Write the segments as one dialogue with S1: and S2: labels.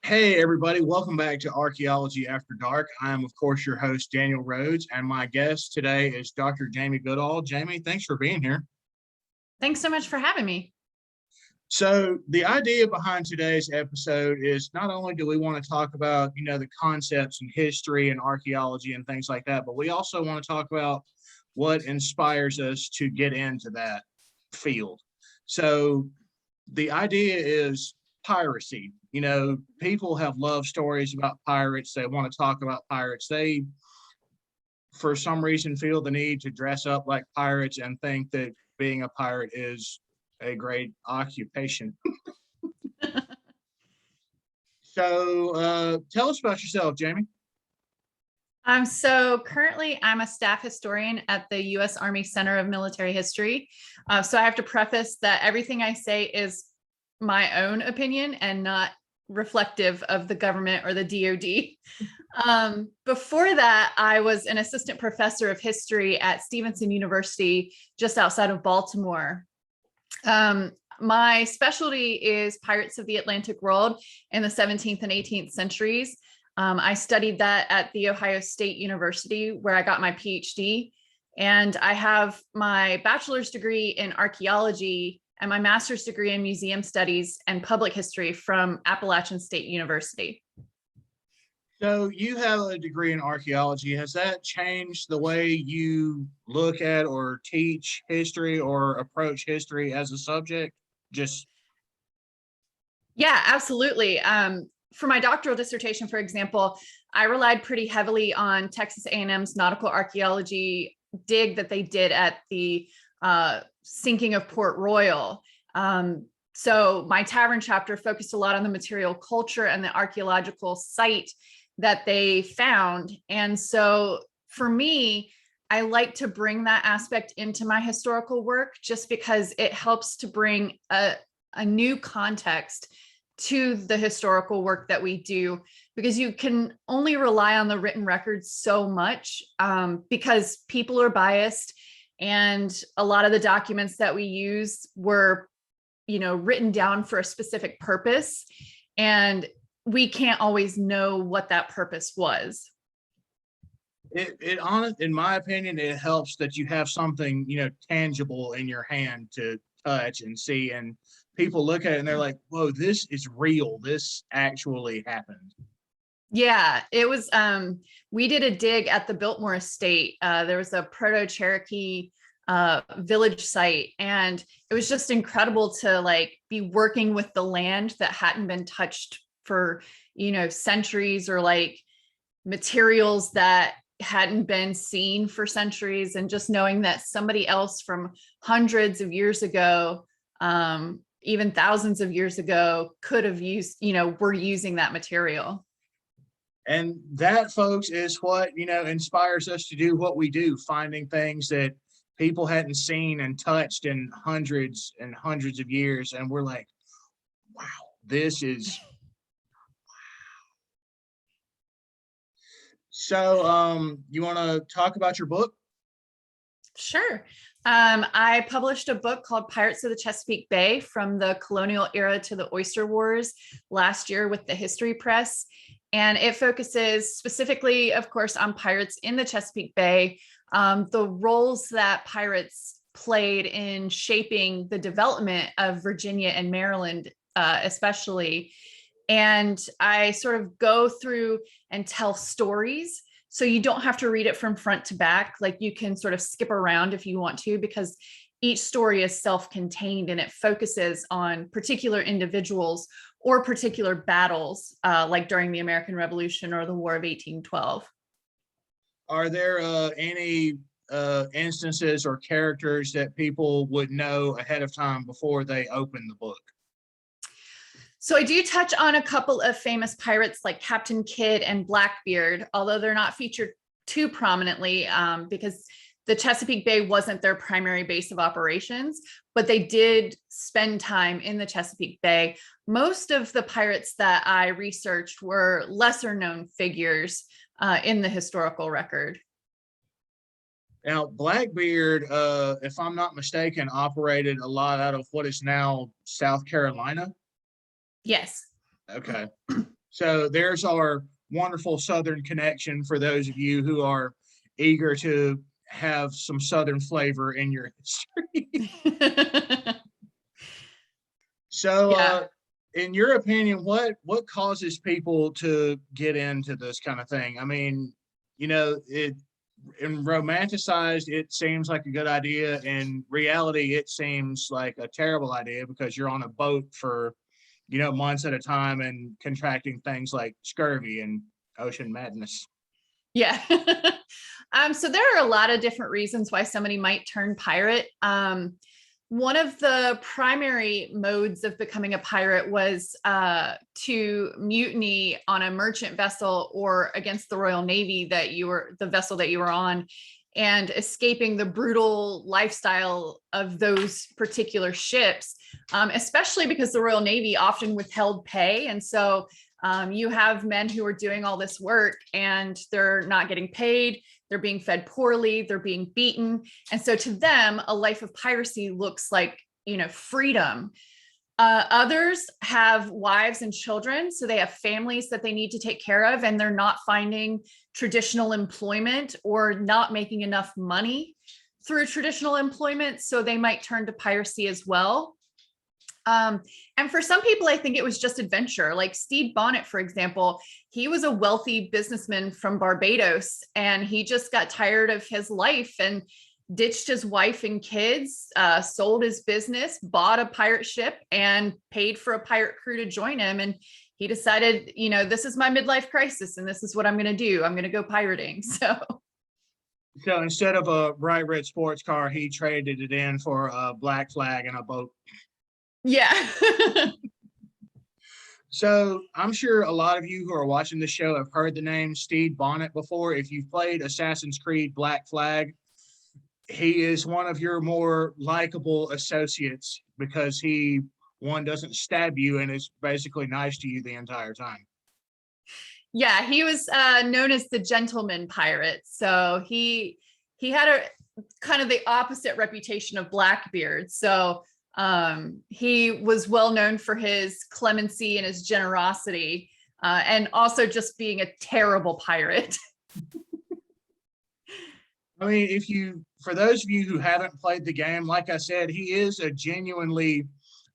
S1: Hey, everybody, welcome back to Archaeology After Dark. I am, of course, your host, Daniel Rhodes, and my guest today is Dr. Jamie Goodall. Jamie, thanks for being here.
S2: Thanks so much for having me.
S1: So the idea behind today's episode is not only do we want to talk about, the concepts and history and archaeology and things like that, but we also want to talk about what inspires us to get into that field. So the idea is piracy. People have love stories about pirates. They want to talk about pirates. They, for some reason, feel the need to dress up like pirates and think that being a pirate is a great occupation. So tell us about yourself, Jamie.
S2: So currently I'm a staff historian at the U.S. Army Center of Military History. So I have to preface that everything I say is my own opinion and not reflective of the government or the DoD. Before that, I was an assistant professor of history at Stevenson University, just outside of Baltimore. My specialty is pirates of the Atlantic world in the 17th and 18th centuries. I studied that at The Ohio State University, where I got my PhD. And I have my bachelor's degree in archaeology and my master's degree in museum studies and public history from Appalachian State University.
S1: So you have a degree in archaeology. Has that changed the way you look at or teach history or approach history as a subject?
S2: Yeah, absolutely. For my doctoral dissertation, for example, I relied pretty heavily on Texas A&M's nautical archaeology dig that they did at the sinking of Port Royal. So my tavern chapter focused a lot on the material culture and the archaeological site that they found. And so for me, I like to bring that aspect into my historical work just because it helps to bring a new context to the historical work that we do, because you can only rely on the written records so much because people are biased, and a lot of the documents that we use were, written down for a specific purpose, and we can't always know what that purpose was.
S1: In my opinion, it helps that you have something, tangible in your hand to touch and see, and people look at it and they're like, whoa, this is real. This actually happened.
S2: Yeah, it was, we did a dig at the Biltmore Estate. There was a Proto-Cherokee village site, and it was just incredible to be working with the land that hadn't been touched for, centuries, or materials that hadn't been seen for centuries, and just knowing that somebody else from hundreds of years ago, even thousands of years ago, could have used, were using that material.
S1: And that, folks, is what, inspires us to do what we do, finding things that people hadn't seen and touched in hundreds and hundreds of years. And we're like, wow, this is wow. So you want to talk about your book?
S2: Sure. I published a book called Pirates of the Chesapeake Bay, from the colonial era to the Oyster Wars, last year with the History Press. And it focuses specifically, of course, on pirates in the Chesapeake Bay, the roles that pirates played in shaping the development of Virginia and Maryland, especially. And I sort of go through and tell stories. So you don't have to read it from front to back. You can sort of skip around if you want to, because each story is self-contained and it focuses on particular individuals or particular battles, like during the American Revolution or the War of 1812.
S1: Are there any instances or characters that people would know ahead of time before they open the book?
S2: So I do touch on a couple of famous pirates like Captain Kidd and Blackbeard, although they're not featured too prominently because the Chesapeake Bay wasn't their primary base of operations, but they did spend time in the Chesapeake Bay. Most of the pirates that I researched were lesser known figures in the historical record.
S1: Now, Blackbeard, if I'm not mistaken, operated a lot out of what is now South Carolina.
S2: Yes.
S1: Okay. So there's our wonderful Southern connection for those of you who are eager to have some Southern flavor in your history. So,
S2: Yeah.
S1: in your opinion, what causes people to get into this kind of thing? I mean, it in romanticized, it seems like a good idea. In reality, it seems like a terrible idea because you're on a boat for, months at a time and contracting things like scurvy and ocean madness.
S2: Yeah. So there are a lot of different reasons why somebody might turn pirate. One of the primary modes of becoming a pirate was to mutiny on a merchant vessel or against the Royal Navy the vessel that you were on, and escaping the brutal lifestyle of those particular ships, especially because the Royal Navy often withheld pay. And so you have men who are doing all this work and they're not getting paid. They're being fed poorly. They're being beaten. And so to them, a life of piracy looks like, freedom. Others have wives and children, so they have families that they need to take care of, and they're not finding traditional employment or not making enough money through traditional employment. So they might turn to piracy as well. And for some people, I think it was just adventure. Like Stede Bonnet, for example, he was a wealthy businessman from Barbados, and he just got tired of his life and ditched his wife and kids, sold his business, bought a pirate ship, and paid for a pirate crew to join him. And he decided, this is my midlife crisis, and this is what I'm going to do. I'm going to go pirating.
S1: So instead of a bright red sports car, he traded it in for a black flag and a boat.
S2: Yeah.
S1: So I'm sure a lot of you who are watching the show have heard the name Stede Bonnet before. If you've played Assassin's Creed Black Flag, he is one of your more likable associates because he, one, doesn't stab you and is basically nice to you the entire time.
S2: Yeah, he was known as the gentleman pirate. So he had a kind of the opposite reputation of Blackbeard. So he was well known for his clemency and his generosity, and also just being a terrible pirate.
S1: I mean, for those of you who haven't played the game, like I said, he is a genuinely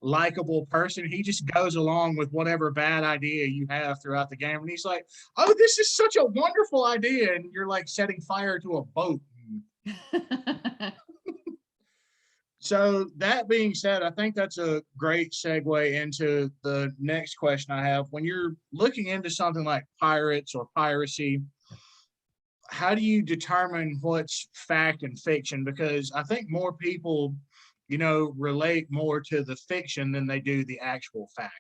S1: likable person. He just goes along with whatever bad idea you have throughout the game. And he's like, oh, this is such a wonderful idea. And you're like setting fire to a boat. So that being said, I think that's a great segue into the next question I have. When you're looking into something like pirates or piracy, how do you determine what's fact and fiction? Because I think more people, relate more to the fiction than they do the actual fact.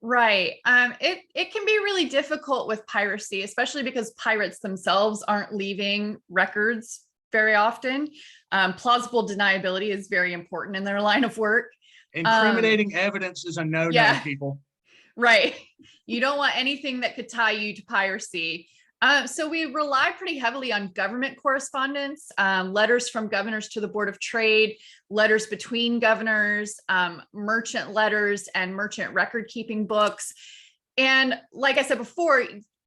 S2: Right. It can be really difficult with piracy, especially because pirates themselves aren't leaving records very often. Plausible deniability is very important in their line of work.
S1: Incriminating evidence is a no-no, people.
S2: Right. You don't want anything that could tie you to piracy. So we rely pretty heavily on government correspondence, letters from governors to the Board of Trade, letters between governors, merchant letters, and merchant record keeping books. And like I said before,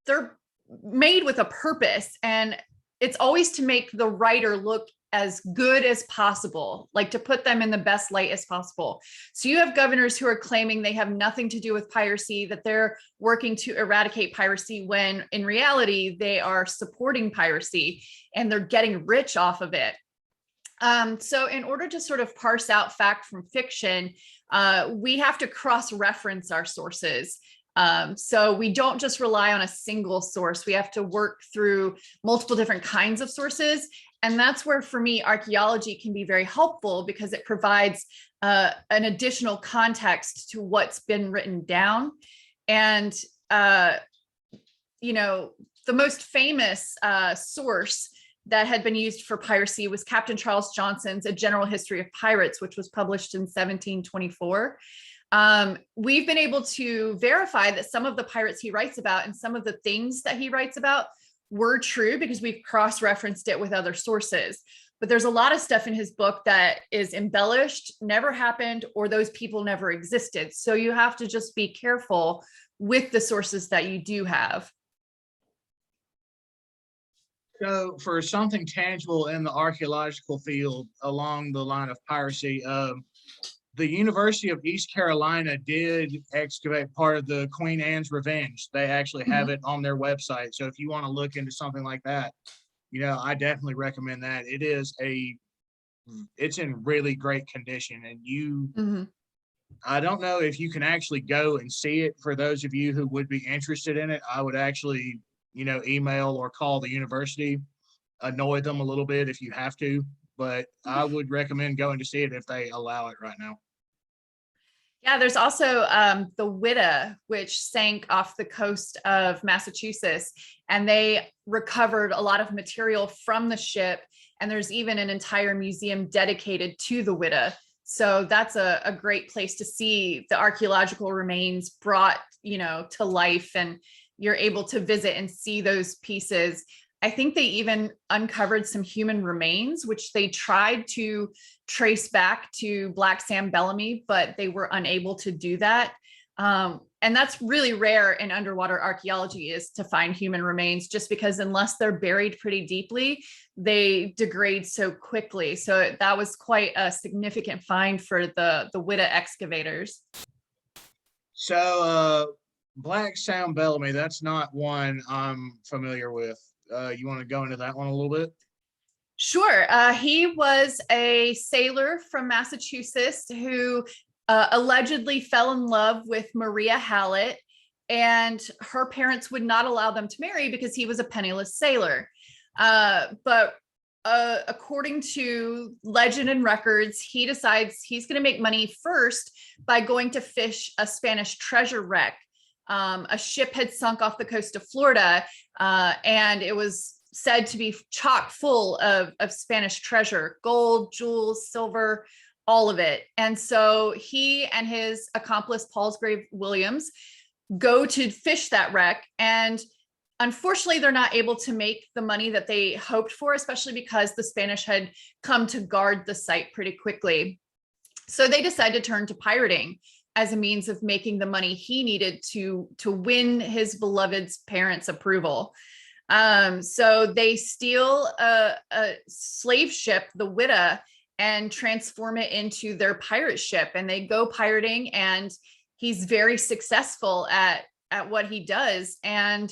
S2: they're made with a purpose, and it's always to make the writer look as good as possible, like to put them in the best light as possible. So you have governors who are claiming they have nothing to do with piracy, that they're working to eradicate piracy, when in reality, they are supporting piracy and they're getting rich off of it. So in order to sort of parse out fact from fiction, we have to cross-reference our sources. So we don't just rely on a single source. We have to work through multiple different kinds of sources. And that's where, for me, archaeology can be very helpful, because it provides an additional context to what's been written down. And, the most famous source that had been used for piracy was Captain Charles Johnson's A General History of Pirates, which was published in 1724. We've been able to verify that some of the pirates he writes about and some of the things that he writes about were true, because we've cross-referenced it with other sources. but there's a lot of stuff in his book that is embellished, never happened, or those people never existed. So you have to just be careful with the sources that you do have.
S1: So for something tangible in the archaeological field along the line of piracy, the University of East Carolina did excavate part of the Queen Anne's Revenge. They actually have it on their website. So if you want to look into something like that, I definitely recommend that. It's in really great condition, and I don't know if you can actually go and see it. For those of you who would be interested in it, I would actually, email or call the university, annoy them a little bit if you have to, but I would recommend going to see it if they allow it right now.
S2: Yeah, there's also the Witta, which sank off the coast of Massachusetts, and they recovered a lot of material from the ship. And there's even an entire museum dedicated to the Witta. So that's a great place to see the archaeological remains brought, to life, and you're able to visit and see those pieces. I think they even uncovered some human remains, which they tried to trace back to Black Sam Bellamy, but they were unable to do that. And that's really rare in underwater archaeology, is to find human remains, just because unless they're buried pretty deeply, they degrade so quickly. So that was quite a significant find for the Witta excavators.
S1: So Black Sam Bellamy, that's not one I'm familiar with. You want to go into that one a little bit?
S2: Sure. He was a sailor from Massachusetts who allegedly fell in love with Maria Hallett, and her parents would not allow them to marry because he was a penniless sailor. But according to legend and records, he decides he's going to make money first by going to fish a Spanish treasure wreck. A ship had sunk off the coast of Florida, and it was said to be chock full of Spanish treasure, gold, jewels, silver, all of it. And so he and his accomplice, Palsgrave Williams, go to fish that wreck. And unfortunately, they're not able to make the money that they hoped for, especially because the Spanish had come to guard the site pretty quickly. So they decide to turn to pirating as a means of making the money he needed to win his beloved's parents' approval. So they steal a slave ship, the Witta, and transform it into their pirate ship. And they go pirating, and he's very successful at what he does. And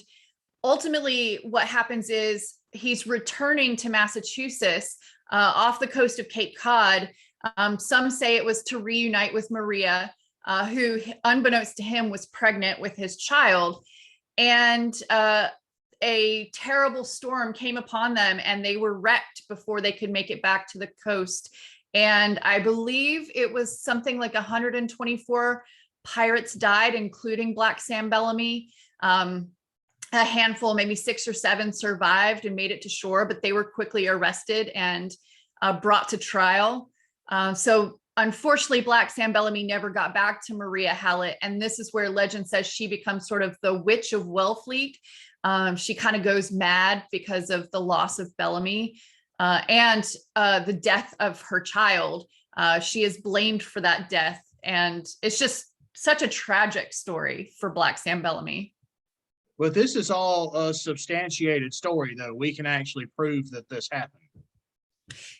S2: ultimately, what happens is he's returning to Massachusetts off the coast of Cape Cod. Some say it was to reunite with Maria, who, unbeknownst to him, was pregnant with his child. And a terrible storm came upon them, and they were wrecked before they could make it back to the coast. And I believe it was something like 124 pirates died, including Black Sam Bellamy. A handful, maybe 6 or 7, survived and made it to shore, but they were quickly arrested and brought to trial. So unfortunately, Black Sam Bellamy never got back to Maria Hallett. And this is where legend says she becomes sort of the witch of Wellfleet. She kind of goes mad because of the loss of Bellamy and the death of her child. She is blamed for that death. And it's just such a tragic story for Black Sam Bellamy.
S1: But this is all a substantiated story, though. We can actually prove that this happened.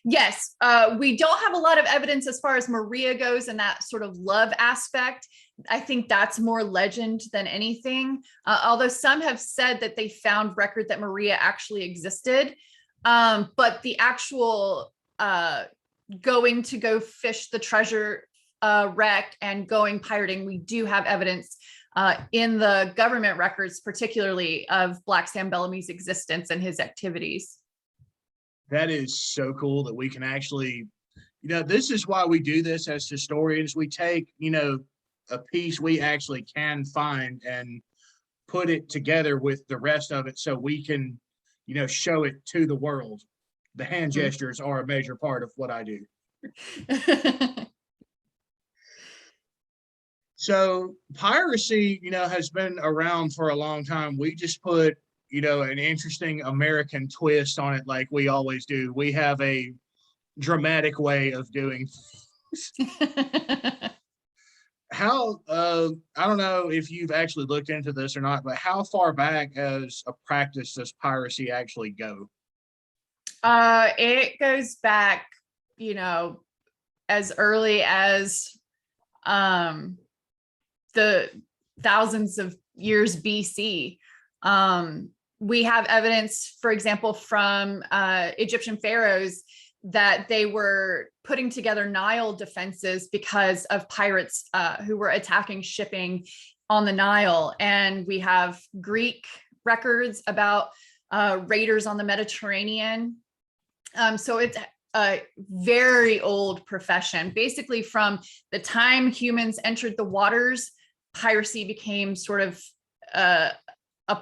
S2: Yes, we don't have a lot of evidence as far as Maria goes and that sort of love aspect. I think that's more legend than anything, although some have said that they found record that Maria actually existed. But the actual going to go fish the treasure wreck and going pirating, we do have evidence in the government records, particularly of Black Sam Bellamy's existence and his activities.
S1: That is so cool that we can actually, this is why we do this as historians. We take, a piece we actually can find and put it together with the rest of it so we can, show it to the world. The hand gestures are a major part of what I do. So piracy, has been around for a long time. We just put, an interesting American twist on it like we always do. We have a dramatic way of doing. How I don't know if you've actually looked into this or not, but how far back as a practice does piracy actually go?
S2: It goes back, as early as um, the thousands of years BC. We have evidence, for example, from Egyptian pharaohs that they were putting together Nile defenses because of pirates who were attacking shipping on the Nile. And we have Greek records about raiders on the Mediterranean. So it's a very old profession. Basically, from the time humans entered the waters, piracy became sort of a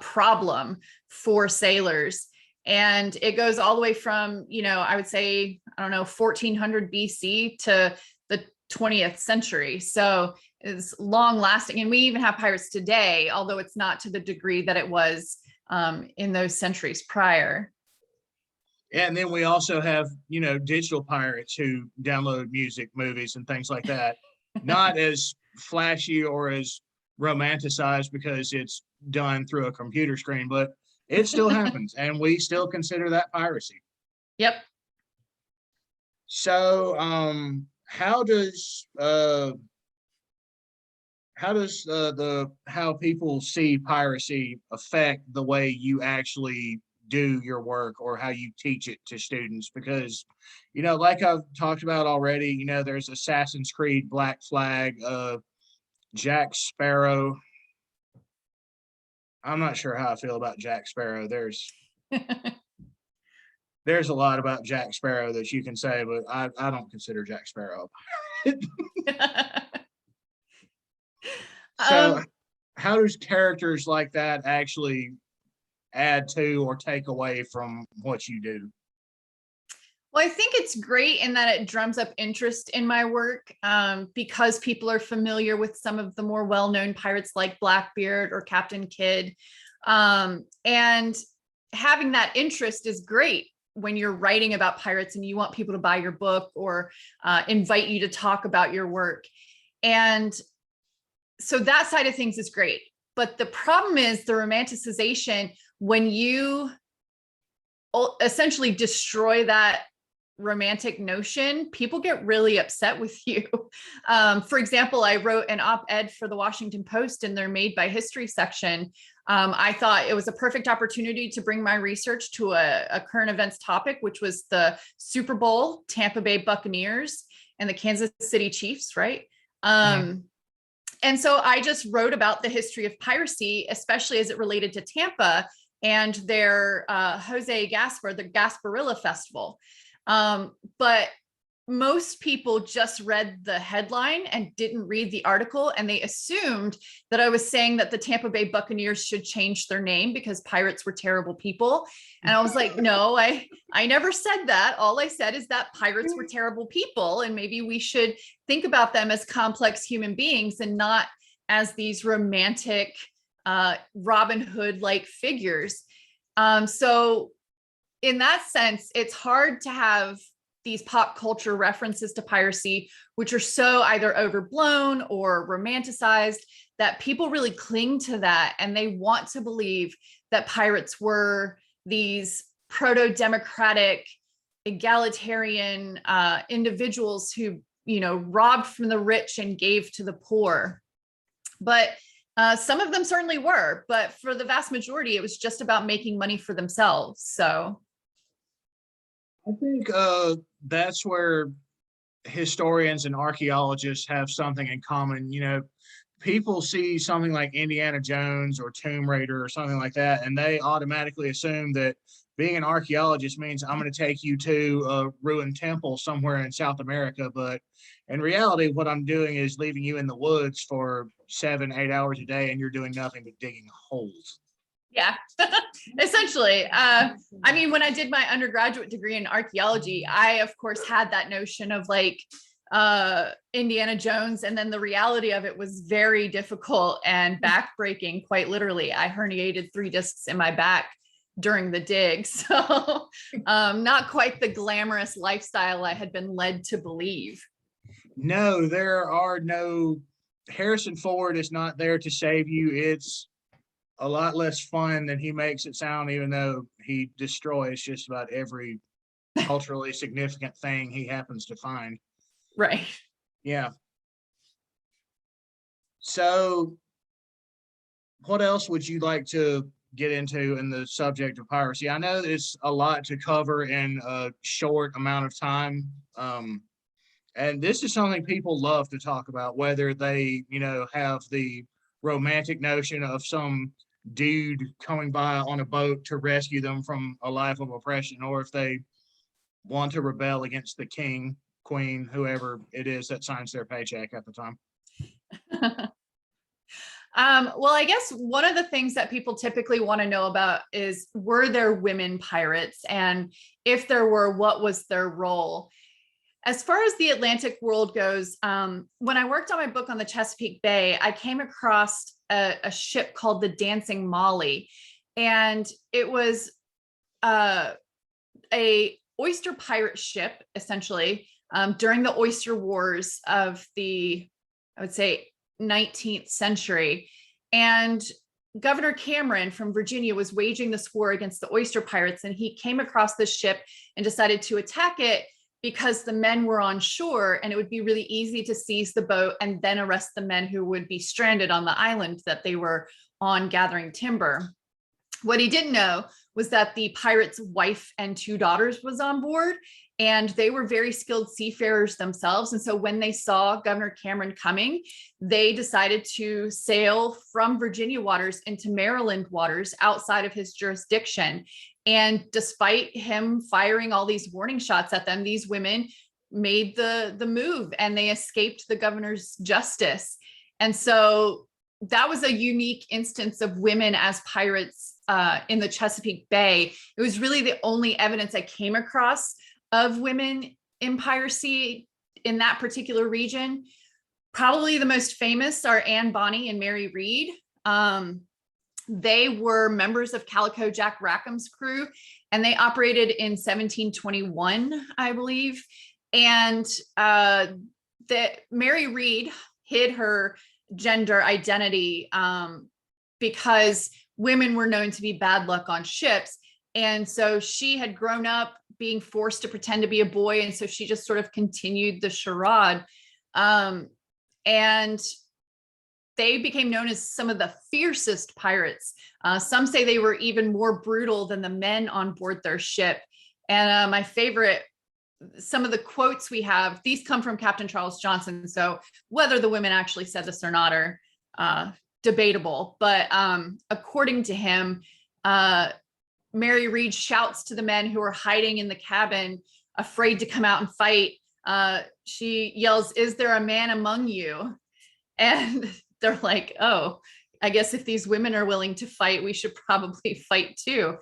S2: problem for sailors. And it goes all the way from, I would say, 1400 BC to the 20th century. So it's long lasting. And we even have pirates today, although it's not to the degree that it was in those centuries prior.
S1: And then we also have, digital pirates who download music, movies, and things like that. Not as flashy or as romanticized because it's done through a computer screen, but it still happens, and we still consider that piracy.
S2: Yep.
S1: So, how people see piracy affect the way you actually do your work or how you teach it to students? Because, like I've talked about already, there's Assassin's Creed, Black Flag, Jack Sparrow. I'm not sure how I feel about Jack Sparrow. There's a lot about Jack Sparrow that you can say, but I don't consider Jack Sparrow. So how does characters like that actually add to or take away from what you do?
S2: Well, I think it's great in that it drums up interest in my work because people are familiar with some of the more well-known pirates like Blackbeard or Captain Kidd. And having that interest is great when you're writing about pirates and you want people to buy your book or invite you to talk about your work. And so that side of things is great. But the problem is the romanticization when you essentially destroy that romantic notion, people get really upset with you. For example, I wrote an op-ed for the Washington Post in their Made by History section. I thought it was a perfect opportunity to bring my research to a current events topic, which was the Super Bowl, Tampa Bay Buccaneers and the Kansas City Chiefs, right? And so I just wrote about the history of piracy, especially as it related to Tampa and their Jose Gaspar, the Gasparilla Festival. But most people just read the headline and didn't read the article, and they assumed that I was saying that the Tampa Bay Buccaneers should change their name because pirates were terrible people. And I was like, no, I never said that. All I said is that pirates were terrible people, and maybe we should think about them as complex human beings and not as these romantic Robin Hood-like figures. So in that sense, it's hard to have these pop culture references to piracy, which are so either overblown or romanticized, that people really cling to that. And they want to believe that pirates were these proto-democratic, egalitarian individuals who, robbed from the rich and gave to the poor. But some of them certainly were, but for the vast majority, it was just about making money for themselves. So
S1: I think that's where historians and archaeologists have something in common. People see something like Indiana Jones or Tomb Raider or something like that, and they automatically assume that being an archaeologist means I'm going to take you to a ruined temple somewhere in South America. But in reality, what I'm doing is leaving you in the woods for 7-8 hours a day, and you're doing nothing but digging holes.
S2: Yeah, essentially. When I did my undergraduate degree in archaeology, I, of course, had that notion of like Indiana Jones. And then the reality of it was very difficult and backbreaking, quite literally. I herniated 3 discs in my back during the dig. So not quite the glamorous lifestyle I had been led to believe.
S1: No, there are no, Harrison Ford is not there to save you. It's a lot less fun than he makes it sound, even though he destroys just about every culturally significant thing he happens to find.
S2: Right.
S1: Yeah. So what else would you like to get into in the subject of piracy? I know it's a lot to cover in a short amount of time. And this is something people love to talk about, whether they, have the romantic notion of some dude coming by on a boat to rescue them from a life of oppression, or if they want to rebel against the king, queen, whoever it is that signs their paycheck at the time.
S2: Well, I guess one of the things that people typically want to know about is, were there women pirates? And if there were, what was their role? As far as the Atlantic world goes, when I worked on my book on the Chesapeake Bay, I came across a ship called the Dancing Molly. And it was a oyster pirate ship, essentially, during the oyster wars of the, I would say, 19th century. And Governor Cameron from Virginia was waging this war against the oyster pirates, and he came across this ship and decided to attack it because the men were on shore, and it would be really easy to seize the boat and then arrest the men who would be stranded on the island that they were on gathering timber. What he didn't know was that the pirate's wife and 2 daughters was on board, and they were very skilled seafarers themselves. And so when they saw Governor Cameron coming, they decided to sail from Virginia waters into Maryland waters outside of his jurisdiction. And despite him firing all these warning shots at them, these women made the move, and they escaped the governor's justice. And so that was a unique instance of women as pirates in the Chesapeake Bay. It was really the only evidence I came across of women in piracy in that particular region. Probably the most famous are Anne Bonny and Mary Read. They were members of Calico Jack Rackham's crew, and they operated in 1721, I believe. And that Mary Read hid her gender identity because women were known to be bad luck on ships. And so she had grown up being forced to pretend to be a boy. And so she just sort of continued the charade. And they became known as some of the fiercest pirates. Some say they were even more brutal than the men on board their ship. And my favorite, some of the quotes we have, these come from Captain Charles Johnson. So whether the women actually said this or not are debatable. But according to him, Mary Read shouts to the men who are hiding in the cabin, afraid to come out and fight. She yells, "Is there a man among you?" And they're like, "Oh, I guess if these women are willing to fight, we should probably fight too."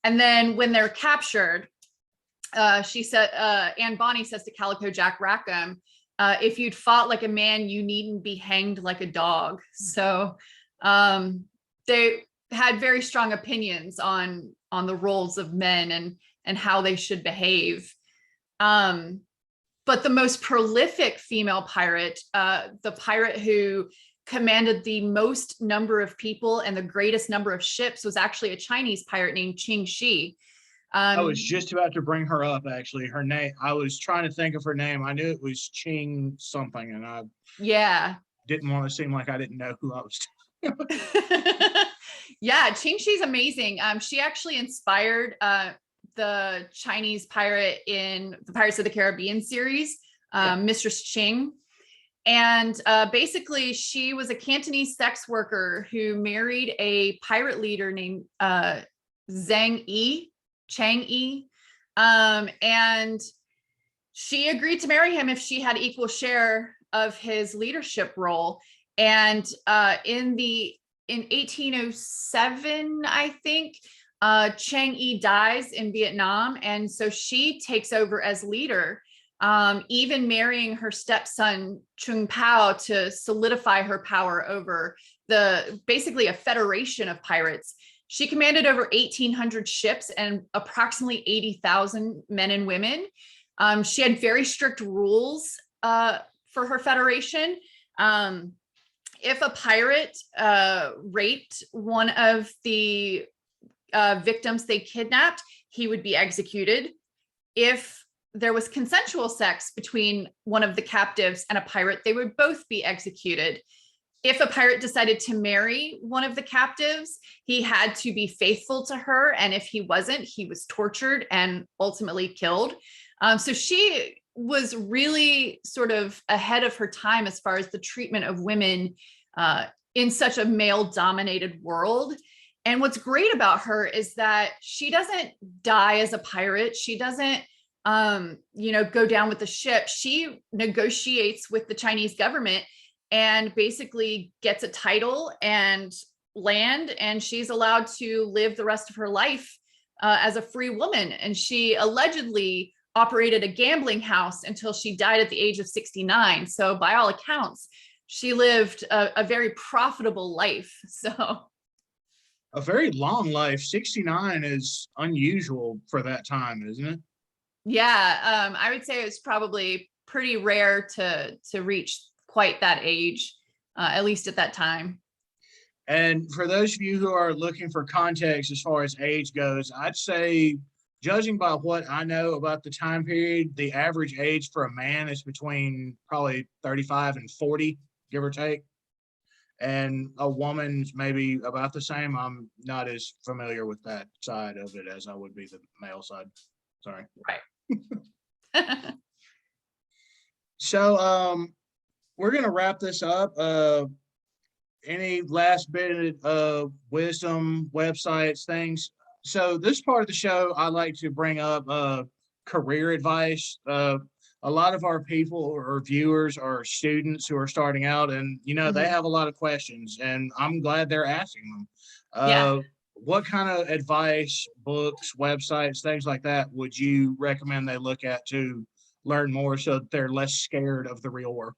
S2: And then when they're captured, she said, Anne Bonny says to Calico Jack Rackham, "If you'd fought like a man, you needn't be hanged like a dog." So they had very strong opinions on the roles of men and how they should behave. But the most prolific female pirate, the pirate who commanded the most number of people and the greatest number of ships, was actually a Chinese pirate named Qing Shi.
S1: I was just about to bring her up, actually. Her name, I was trying to think of her name. I knew it was Ching something, and I didn't want to seem like I didn't know who I was talking about.
S2: Yeah, Qing Shi's amazing. She actually inspired the Chinese pirate in the Pirates of the Caribbean series, Mistress Ching. And basically, she was a Cantonese sex worker who married a pirate leader named Chang Yi. And she agreed to marry him if she had equal share of his leadership role. And in 1807, I think, Chang Yi dies in Vietnam. And so she takes over as leader, even marrying her stepson, Chung Pao, to solidify her power over basically a federation of pirates. She commanded over 1,800 ships and approximately 80,000 men and women. She had very strict rules for her federation. If a pirate raped one of the victims they kidnapped, he would be executed. If there was consensual sex between one of the captives and a pirate, they would both be executed. If a pirate decided to marry one of the captives, he had to be faithful to her. And if he wasn't, he was tortured and ultimately killed. So she was really sort of ahead of her time as far as the treatment of women in such a male-dominated world. And what's great about her is that she doesn't die as a pirate. She doesn't, go down with the ship. She negotiates with the Chinese government and basically gets a title and land, and she's allowed to live the rest of her life as a free woman. And she allegedly operated a gambling house until she died at the age of 69. So by all accounts, she lived a very profitable life. So
S1: a very long life. 69 is unusual for that time, isn't it?
S2: yeah, I would say it was probably pretty rare to reach quite that age, at least at that time.
S1: And for those of you who are looking for context as far as age goes, I'd say, judging by what I know about the time period, the average age for a man is between probably 35 and 40, give or take. And a woman's maybe about the same. I'm not as familiar with that side of it as I would be the male side. Sorry.
S2: Right.
S1: So we're gonna wrap this up. Any last bit of wisdom, websites, things? So this part of the show, I like to bring up career advice. A lot of our people or viewers are students who are starting out, and they have a lot of questions, and I'm glad they're asking them.
S2: Yeah.
S1: What kind of advice, books, websites, things like that would you recommend they look at to learn more so that they're less scared of the real world?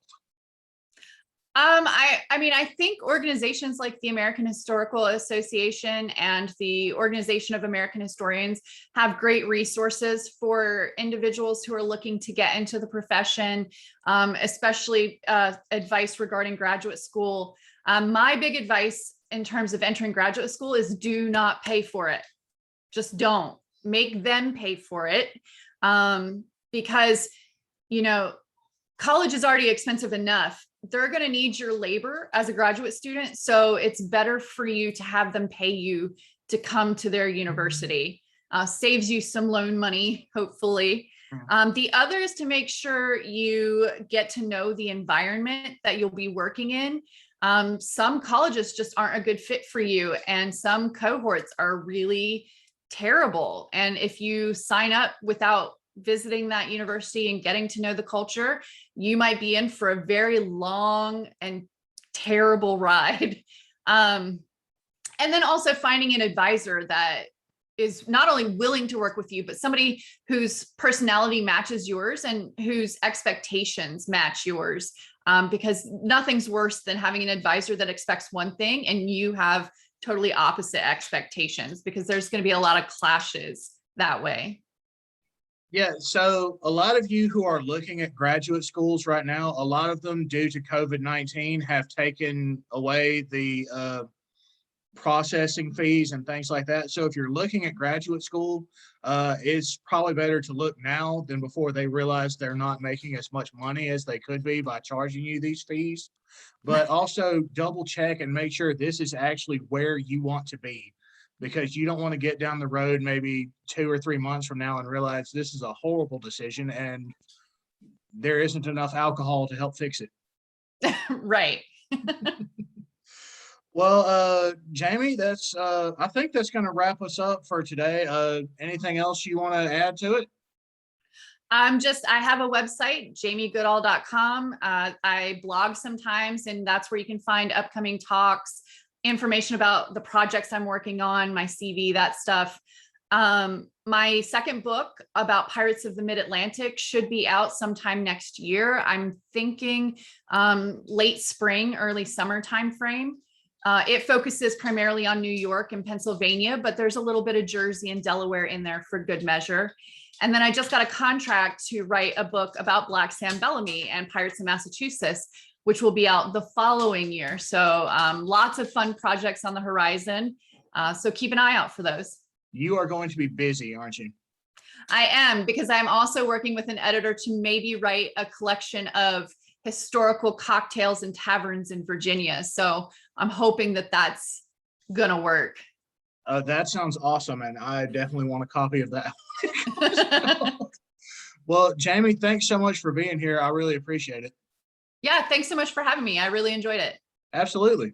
S2: I mean, I think organizations like the American Historical Association and the Organization of American Historians have great resources for individuals who are looking to get into the profession, especially advice regarding graduate school. My big advice in terms of entering graduate school is do not pay for it. Just don't. Make them pay for it, because, college is already expensive enough. They're going to need your labor as a graduate student. So it's better for you to have them pay you to come to their university. Saves you some loan money, hopefully. The other is to make sure you get to know the environment that you'll be working in. Some colleges just aren't a good fit for you, and some cohorts are really terrible. And if you sign up without visiting that university and getting to know the culture, you might be in for a very long and terrible ride. And then also finding an advisor that is not only willing to work with you, but somebody whose personality matches yours and whose expectations match yours. Because nothing's worse than having an advisor that expects one thing and you have totally opposite expectations, because there's going to be a lot of clashes that way.
S1: Yeah, so a lot of you who are looking at graduate schools right now, a lot of them, due to COVID-19, have taken away the processing fees and things like that. So if you're looking at graduate school, it's probably better to look now than before they realize they're not making as much money as they could be by charging you these fees. But also double check and make sure this is actually where you want to be, because you don't want to get down the road maybe 2 or 3 months from now and realize this is a horrible decision and there isn't enough alcohol to help fix it.
S2: Right.
S1: Well, Jamie, that's I think that's going to wrap us up for today. Anything else you want to add to it?
S2: I have a website, jamiegoodall.com. I blog sometimes, and that's where you can find upcoming talks, information about the projects I'm working on, my CV, that stuff. My second book about Pirates of the Mid-Atlantic should be out sometime next year. I'm thinking late spring, early summer timeframe. It focuses primarily on New York and Pennsylvania, but there's a little bit of Jersey and Delaware in there for good measure. And then I just got a contract to write a book about Black Sam Bellamy and pirates in Massachusetts, which will be out the following year. So lots of fun projects on the horizon. So keep an eye out for those.
S1: You are going to be busy, aren't you?
S2: I am, because I'm also working with an editor to maybe write a collection of historical cocktails and taverns in Virginia. So I'm hoping that that's gonna work.
S1: That sounds awesome, and I definitely want a copy of that. Well, Jamie, thanks so much for being here. I really appreciate it.
S2: Yeah, thanks so much for having me. I really enjoyed it.
S1: Absolutely.